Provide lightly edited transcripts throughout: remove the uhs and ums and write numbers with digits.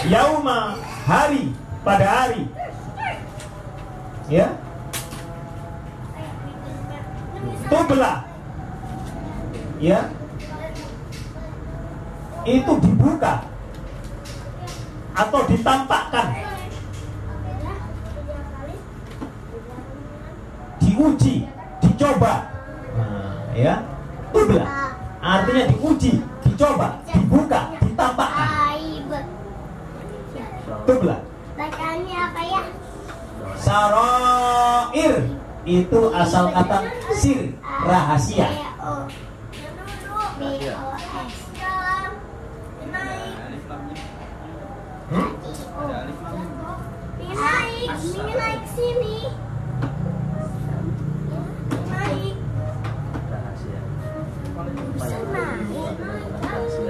Yauma, hari, pada hari. Ya. Tubla. Ya. Itu dibuka atau ditampakkan, diuji, dicoba. Nah, ya. Tubla artinya diuji, dicoba, dibuka, ditampakkan. Tubla. Bacaannya apa ya? Sarair itu asal kata sir, rahasia. Naik sini. Naik.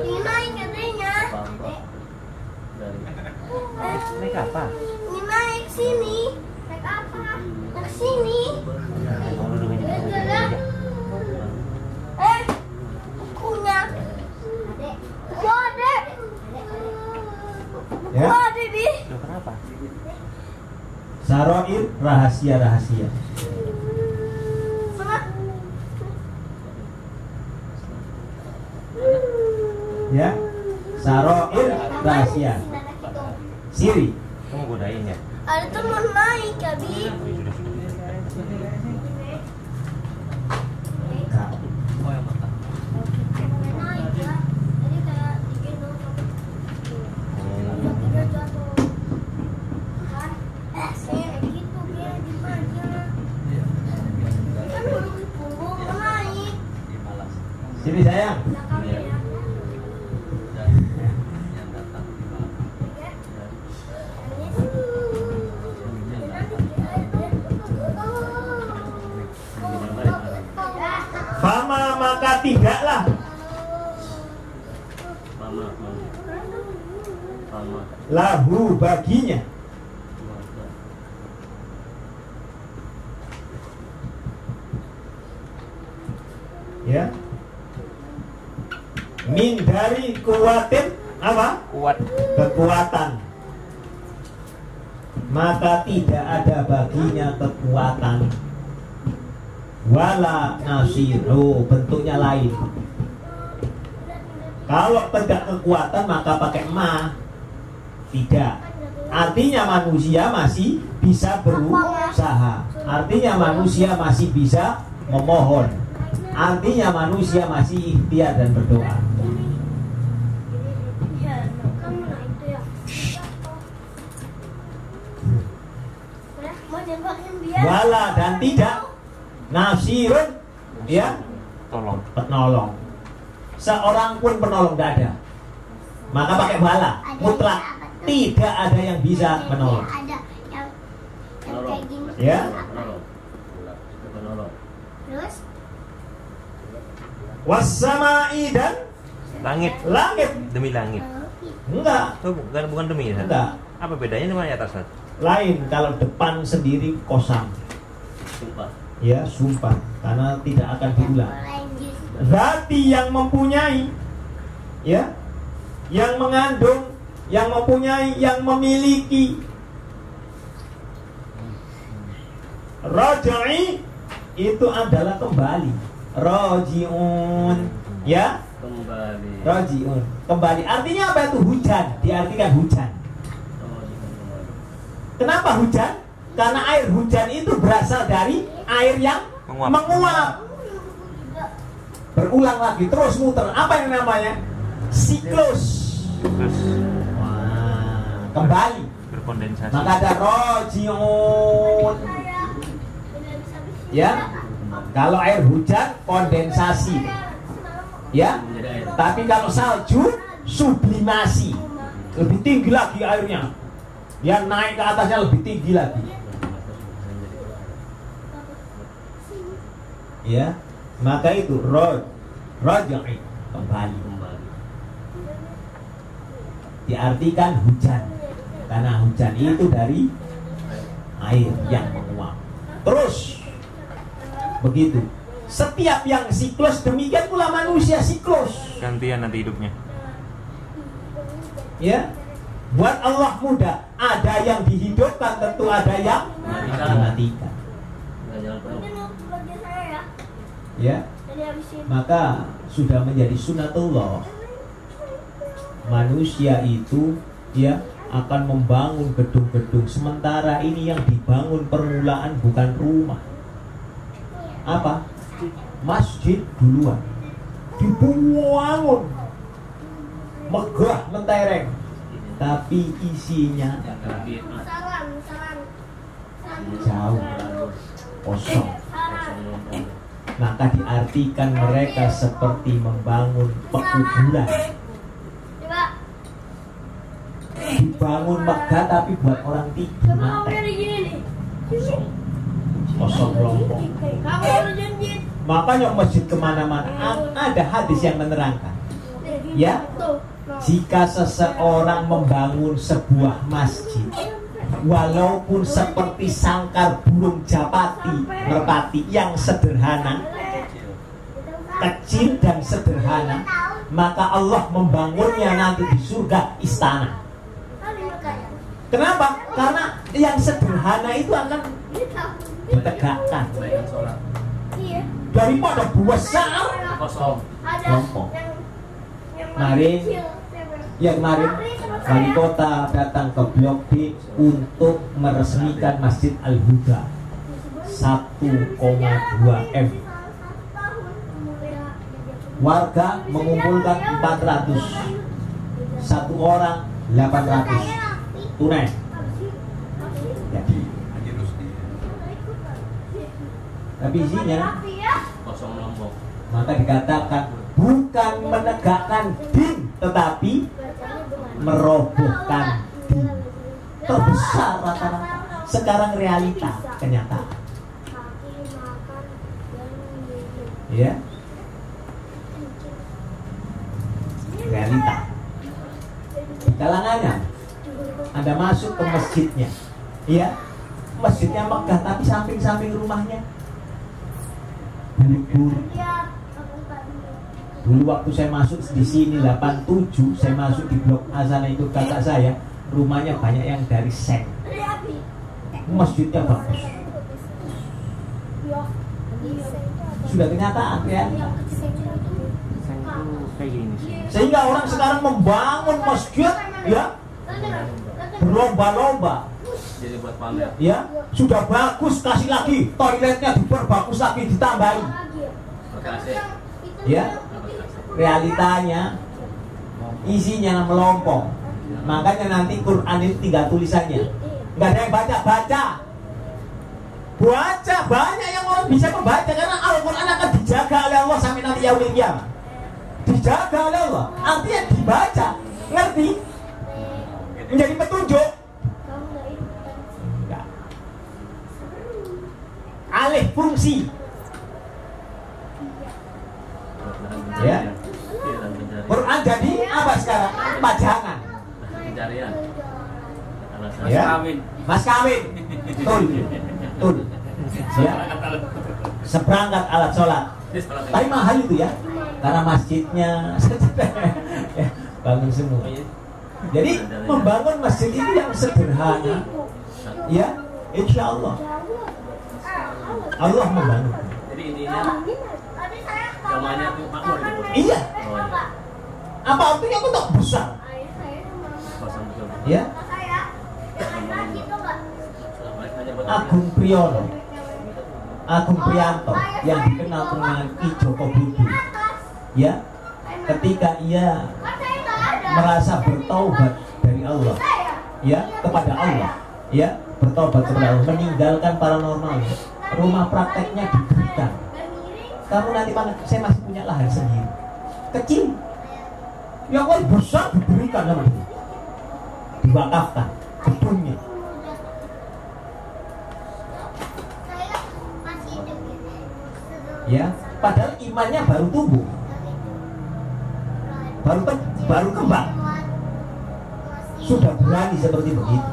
Naik katanya. Naik apa? Ini naik sini. Naik apa? Naik sini. Bukunya. Gua ada. Ya. Gua ada di. Loh, kenapa? Sarair, rahasia-rahasia. Sana. Ya. Sarair, rahasia. Siri. Kamu godain ya? Ada teman naik, Abi. Oh, ya sudah. Nah, Oh, yang mata. Naik ya. Jadi kayak digendong tiba-tiba jatuh. Kan? Saya gitu dia gimana? Kan duduk di punggung naik. sini sayang. Belakangnya ya. Fama maka tidaklah lahu baginya ya min dari kuatin apa? Kuat. Kekuatan. Maka tidak ada baginya kekuatan. Wala nasiru, bentuknya lain. Kalau tidak kekuatan maka pakai ma. Tidak. Artinya manusia masih bisa berusaha. Artinya manusia masih bisa memohon. Artinya manusia masih ikhtiar dan berdoa. Wala dan tidak nasirun, ya, Tolong. penolong. Seorang pun penolong tidak ada. Maka pakai wala, mutlak. Tidak ada yang bisa menolong. Ada yang kayak gini. Ya. Terus Wassama'i dan Langit. langit. Demi langit. Enggak, Oh, bukan demi ya? enggak. Apa bedanya dengan yang atas? Lain kalau depan sendiri kosam. Sumpah. Ya, sumpah karena tidak akan diulang. Zati yang mempunyai, ya, yang mengandung, yang mempunyai, yang memiliki. Raja'i itu adalah kembali. Raji'un, ya, Kembali. raji'un, kembali. Artinya apa itu? Hujan, diartikan hujan. Kenapa hujan? Karena air hujan itu berasal dari air yang menguap. Berulang lagi, terus muter. Apa yang namanya? Siklus. Terus Wah, kembali. berkondensasi. Maka ada rojiun. Ya, kalau air hujan kondensasi. Ya, tapi kalau salju sublimasi. Lebih tinggi lagi airnya. Yang naik ke atasnya lebih tinggi lagi. Ya, maka itu roja'i, kembali. Diartikan hujan, karena hujan itu dari air yang menguap. Terus begitu. Setiap yang siklus, demikian pula manusia siklus. Gantian nanti hidupnya. Ya, Buat Allah mudah. Ada yang dihidupkan, tentu ada yang dimatikan. Nggak jalan penuh. Mungkin mau bagi saya ya. Ya, Jadi habisin. maka sudah menjadi sunatullah. Manusia itu ya akan membangun gedung-gedung. Sementara ini yang dibangun permulaan bukan rumah. Apa? Masjid duluan. Dibangun. Megah mentereng. Tapi isinya Saran. jauh, kosong. Saran. Maka diartikan mereka seperti membangun pekuburan. Coba. Dibangun megah tapi buat orang tidur Coba kamu mati. dari gini nih. Kosong kelompok. Kamu harus janji. Makanya masjid kemana-mana ada hadis yang menerangkan. Ya, jika seseorang membangun sebuah masjid, walaupun seperti sangkar burung japati, merpati yang sederhana, kecil dan sederhana, maka Allah membangunnya nanti di surga istana. Kenapa? Karena yang sederhana itu akan ditegakkan Bayang sholat. Iya. daripada besar. Kosong. Ada Kelompok. yang Kemarin, kecil. ya kemarin wali kota datang ke Blok B untuk meresmikan Masjid Al-Huda 1,2 M. Warga mengumpulkan 400, satu orang 800 tunai. Jadi, tapi isinya Kosong lombok. maka dikatakan bukan menegakkan din, tetapi merobohkan din. Terbesar rata-rata. Sekarang realita, kenyataan. Ya, realita. Di kalangannya, Anda masuk ke masjidnya, ya, masjidnya megah tapi samping-samping rumahnya bubur. Dulu waktu saya masuk di sini 87, saya masuk di Blok A sana itu kakak saya, rumahnya banyak yang dari seng. Masjidnya bagus. Sudah kenyataan ya. Kayak gini sih. Sehingga orang sekarang membangun masjid ya berlomba-lomba. Jadi buat pamer. Ya, sudah bagus kasih lagi, toiletnya diperbagus lagi, ditambahi. Makasih. Ya, realitanya isinya melompong. Makanya nanti Quran ini tinggal tulisannya, nggak ada yang baca. Baca banyak yang orang bisa membaca karena Al-Quran akan dijaga oleh Allah sampai nanti yaumil qiyamah. Dijaga oleh Allah, artinya dibaca, ngerti, menjadi petunjuk. Enggak. Alih fungsi. Ya. Quran jadi apa sekarang? Pajangan. Pencarian. Alasan. Ya. Kawin. Mas kawin. Tul. Ya. Seperangkat alat sholat. Tapi mahal itu ya, karena masjidnya ya, bangun semua. Jadi membangun masjid itu yang sederhana, ya, insya Allah Allah membangun. Jadi intinya zamannya tuh makmur gitu. Iya. Oh, iya. Apa artinya aku tak besar? Kosong betul. Ya, Agung Priyono, Agung Priyanto yang dikenal dengan Ki Joko Budi, ya, ketika ia merasa bertaubat dari Allah, ya, kepada Allah, ya, bertobat kepada Allah, meninggalkan paranormal, rumah prakteknya diberikan. Kamu nanti mana? Saya masih punya lahan sendiri, kecil, yang besar diberikan sama dia, diwakafkan gedungnya. Ya, padahal imannya baru tumbuh, baru kembang, sudah berani seperti begitu.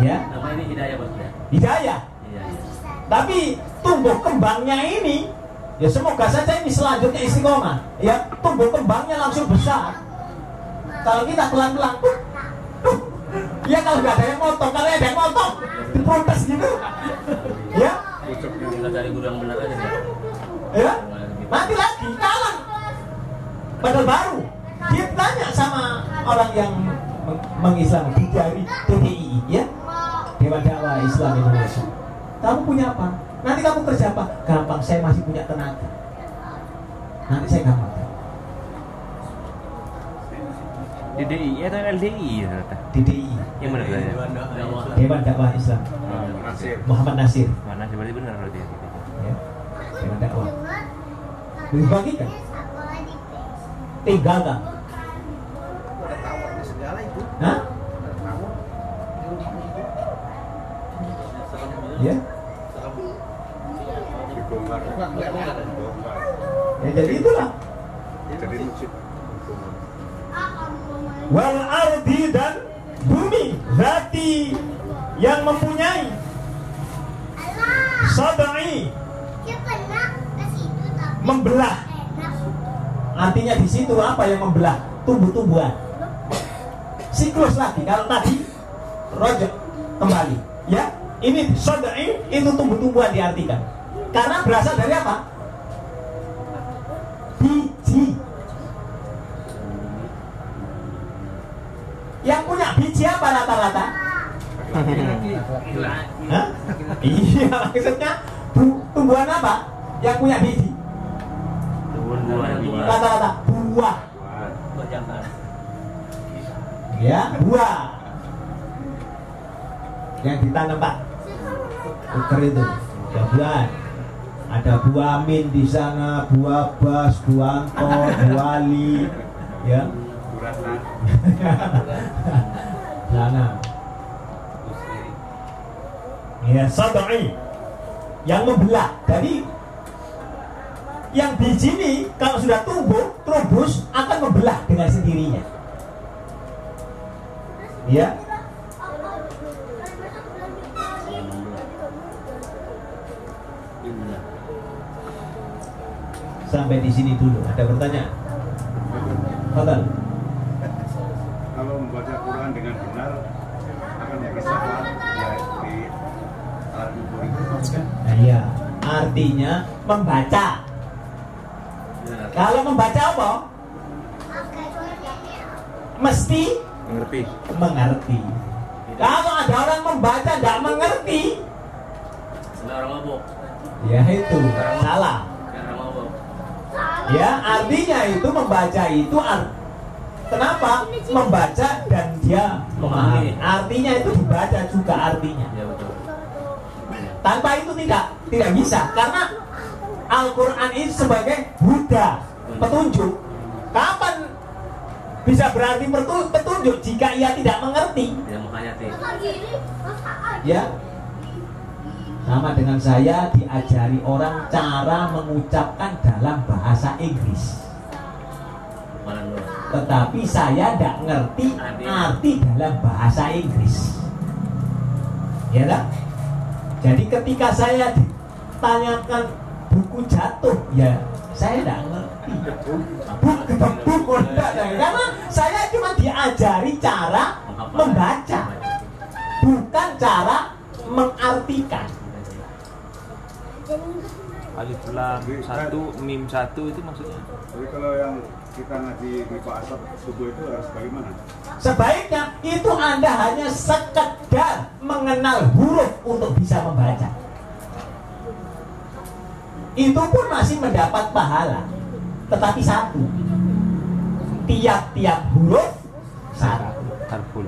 Ya, Nama ini hidayah bos ya. hidayah. Iya. Tapi tumbuh kembangnya ini, ya semoga saja ini selanjutnya istiqomah. Ya, tumbuh kembangnya langsung besar. Kalau kita pelan-pelan, ya kalau nggak ada yang motong, kalau ada yang motong, diprotes gitu, ya. Kita cari guru yang benar aja. Ya, mati lagi, kalah. Padahal baru. Dia tanya sama orang yang mengislam dari DDI, ya, Dewan Dakwah Islam Indonesia. Kamu punya apa? Nanti kamu kerja apa? Gampang, saya masih punya tenaga. Nanti saya gampang. DDI atau LDI ternyata? DDI. Yang mana berarti? Dewan Dakwah Islam. Muhammad Nasir. Mana sih berarti benar berarti? Ya. Dewan Dakwah. Dibagikan. Tinggalkan. Hah? Ya. Ya jadi itulah. Wal ardi dan bumi zati yang mempunyai sadai membelah. Artinya di situ apa yang membelah? Tumbuh-tumbuhan. Siklus lagi. Kalau tadi rojok kembali, ya. Ini sadai itu tumbuh-tumbuhan diartikan. Karena berasal dari apa? Biji. Yang punya biji apa rata-rata? Hah? Iya, maksudnya tumbuhan apa? Yang punya biji? Rata-rata buah. Ya, buah. Yang ditanam Pak. Uker itu. Ya, buah. Ada buah min di sana, buah bas, buah angkor, buah li, ya. Sana. Ya, sadai yang membelah. Jadi yang biji ini kalau sudah tumbuh, terubus akan membelah dengan sendirinya. Ya. Sampai di sini dulu. Ada pertanyaan? Fadal. Kalau membaca Quran dengan benar akan jadi syafaat ya di al-kubur itu kan? Nah, iya, artinya membaca. Kalau membaca apa? Mesti mengerti. Kalau ada orang membaca tidak mengerti, orang mabuk. ya itu salah. Ya, artinya itu membaca itu kenapa? Membaca dan dia memahami. Artinya itu dibaca juga artinya. Ya, betul. Tanpa itu tidak bisa, karena Al-Quran itu sebagai huda, petunjuk. Kapan bisa berarti petunjuk jika ia tidak mengerti? Ya, makanya Ya, sama dengan saya diajari orang cara mengucapkan dalam bahasa Inggris, tetapi saya tidak ngerti arti dalam bahasa Inggris. Ya tak? Jadi ketika saya ditanyakan buku jatuh, ya saya tidak ngerti. Buku karena saya cuma diajari cara membaca, bukan cara mengartikan. Alif lam 1 mim 1 itu maksudnya. Jadi kalau yang kita ngaji di Pak Asad subuh itu harus bagaimana? Sebaiknya itu Anda hanya sekedar mengenal huruf untuk bisa membaca. Itu pun masih mendapat pahala, tetapi satu. Tiap-tiap huruf satu. Harful.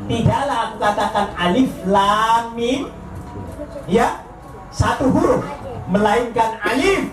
Tidaklah aku katakan alif lam mim, ya, satu huruf, melainkan alif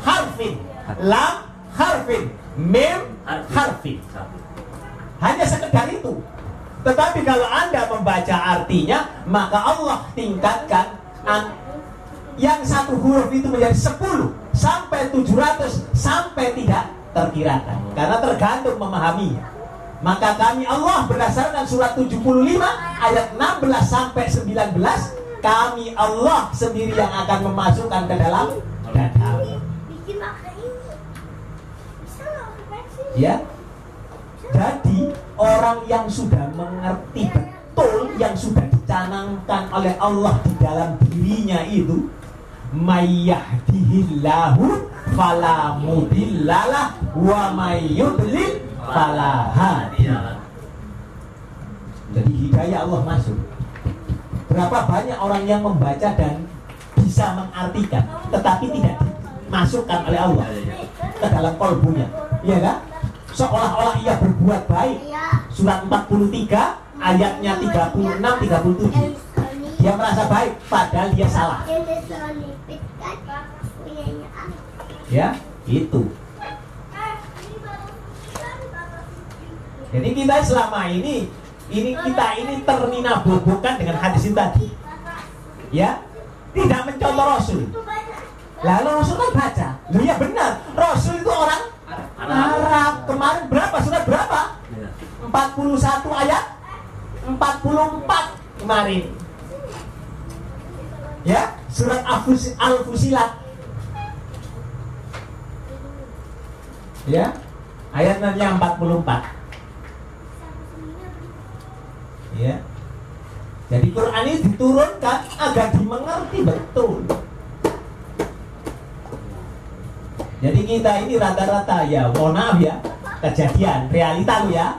harfin, lam harfin, mim harfin. Hanya sekedar itu. Tetapi kalau Anda membaca artinya, maka Allah tingkatkan yang satu huruf itu menjadi 10 sampai 700 sampai tidak terkirakan, karena tergantung memahaminya. Maka kami Allah berdasarkan surat 75 ayat 16 sampai 19, kami Allah sendiri yang akan memasukkan ke dalam dadamu. Ya. Jadi orang yang sudah mengerti betul yang sudah dicanangkan oleh Allah di dalam dirinya itu, mayyahdihillahu fala mudhillalah wa mayyudlil fala hadiyalah. Jadi hidayah Allah masuk. Berapa banyak orang yang membaca dan bisa mengartikan, tetapi tidak dimasukkan oleh Allah ke dalam kolbunya, iya kan? Seolah-olah ia berbuat baik. Surat 43 ayatnya 36-37. Dia merasa baik, padahal dia salah. Ya, itu. Jadi kita selama ini kita terminabobokan dengan hadis itu tadi. Ya, tidak mencontoh Rasul. Lalu Rasul kan baca. Loh ya benar, Rasul itu orang Arab. Kemarin berapa? Surat berapa? 41 ayat 44 kemarin. Ya, surat Al-Fusilat. Ya, ayatnya 44. Ya. Jadi Quran ini diturunkan agar dimengerti betul. Jadi kita ini rata-rata ya, mohon maaf ya, kejadian, realita lo ya.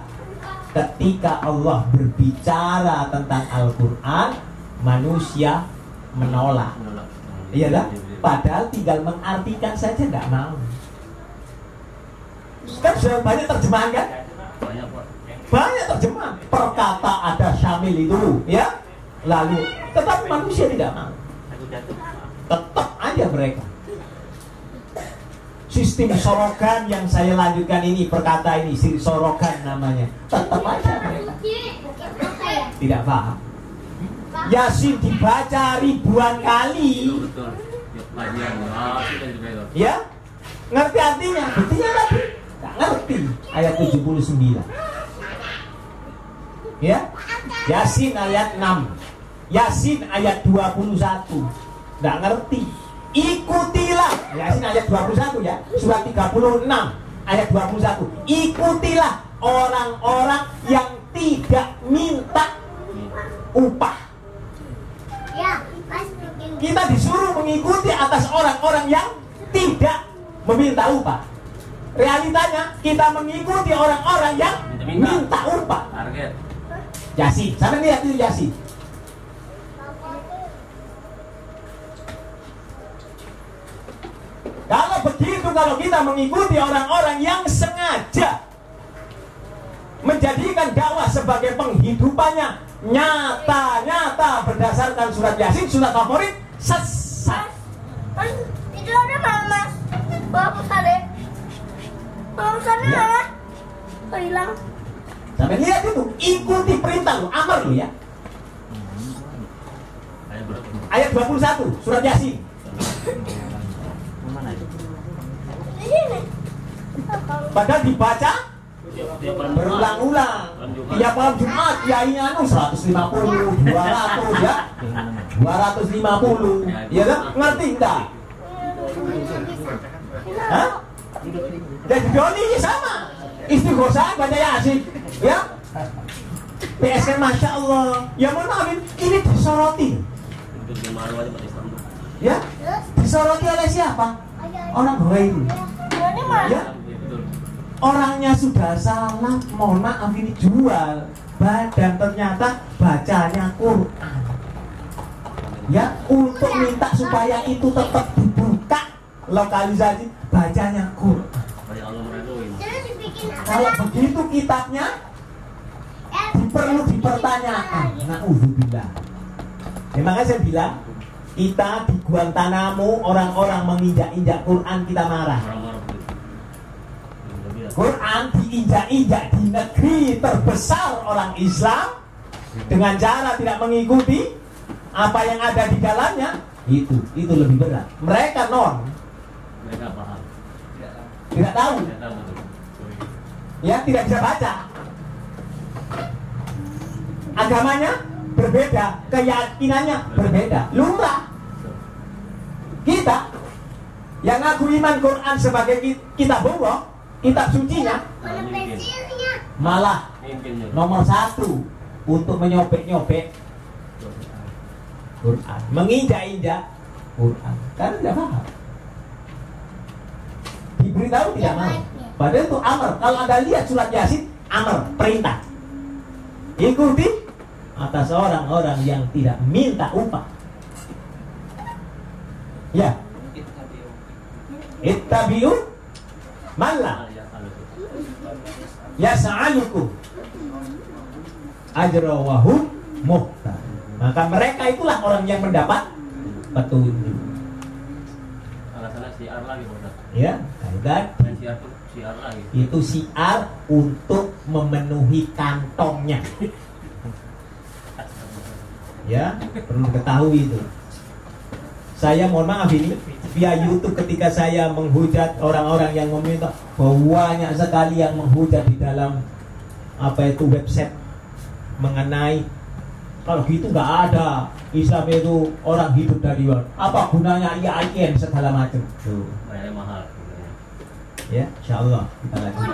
Ketika Allah berbicara tentang Al-Quran, manusia menolak. Iya kan? Padahal tinggal mengartikan saja nggak mau. Kan sudah banyak terjemahan kan? Banyak terjemahan. Perkata ada syamil itu, ya. Lalu, tetap manusia tidak mau. Tetap aja mereka. Sistem sorogan yang saya lanjutkan ini, perkata ini, sorogan namanya. Tetap aja mereka tidak paham. Yasin dibaca ribuan kali. Ya, ngerti artinya? Buktinya tadi nggak ngerti. Ayat 79. Ya, Yasin ayat 6, Yasin ayat 21, nggak ngerti. Ikutilah, Yasin ayat 21 ya, surat 36 ayat 21. Ikutilah orang-orang yang tidak minta upah. Kita disuruh mengikuti atas orang-orang yang tidak meminta upah. Realitanya kita mengikuti orang-orang yang minta upah. Yasin, sampai lihat itu Yasin. Kalau begitu, kalau kita mengikuti orang-orang yang sengaja menjadikan dakwah sebagai penghidupannya, nyata-nyata berdasarkan surat Yasin, surat favorit, sesat. Itu ada mama, bawa pusare, bawa pusare mana? Kok hilang? Sampai lihat itu, ikuti perintah lu, amar lu ya. Ayat 21, surat Yasin. Padahal dibaca berulang-ulang. Tiap malam Jumat kiai anu 150, 200 ya. 250. Ya kan? Ngerti enggak? Hah? Jadi Doni ini sama. Istighosah baca Yasin, ya. PSN Masya Allah. Ya mohon maaf, ini disoroti. Ya, disoroti oleh siapa? Orang Ghairi. Ya, orangnya sudah salah, mohon maaf ini jual badan, ternyata bacanya Quran. Ya, untuk minta supaya itu tetap dibuka lokalisasi, bacanya Quran. Kalau begitu kitabnya perlu dipertanyakan. Na'udzubillah. Makanya saya bilang, kita di Guantanamo orang-orang menginjak-injak Quran kita marah. Quran diinjak-injak di negeri terbesar orang Islam dengan cara tidak mengikuti apa yang ada di dalamnya, itu lebih berat. Mereka mereka paham, tidak tahu, ya tidak bisa baca. Agamanya berbeda, keyakinannya berbeda. Lumrah kita yang ngaku iman Quran sebagai kitab Allah, kitab sucinya Mana pensilnya? malah Mimpinnya. nomor 1 untuk menyobek-nyobek Quran, menginjak-injak Quran, karena tidak paham. Diberitahu tidak mau. Padahal itu amar. Kalau Anda lihat surat Yasin, amar, perintah. Ikuti atas orang-orang yang tidak minta upah. Ya. Ittabi'u malla yas'alukum ajra wa hum muhtad. Maka mereka itulah orang yang mendapat petunjuk. Alasannya siar lagi, Bos. Ya, kaidah Dan siar tuh siar lagi. itu siar untuk memenuhi kantongnya. Ya, perlu ketahui itu. Saya mohon maaf ini via YouTube ketika saya menghujat orang-orang yang meminta, banyak sekali yang menghujat di dalam website mengenai kalau gitu nggak ada Islam itu orang hidup dari luar. Apa gunanya IAIN segala macam. Tuh. Bayarnya mahal. Ya, insyaallah kita lanjut.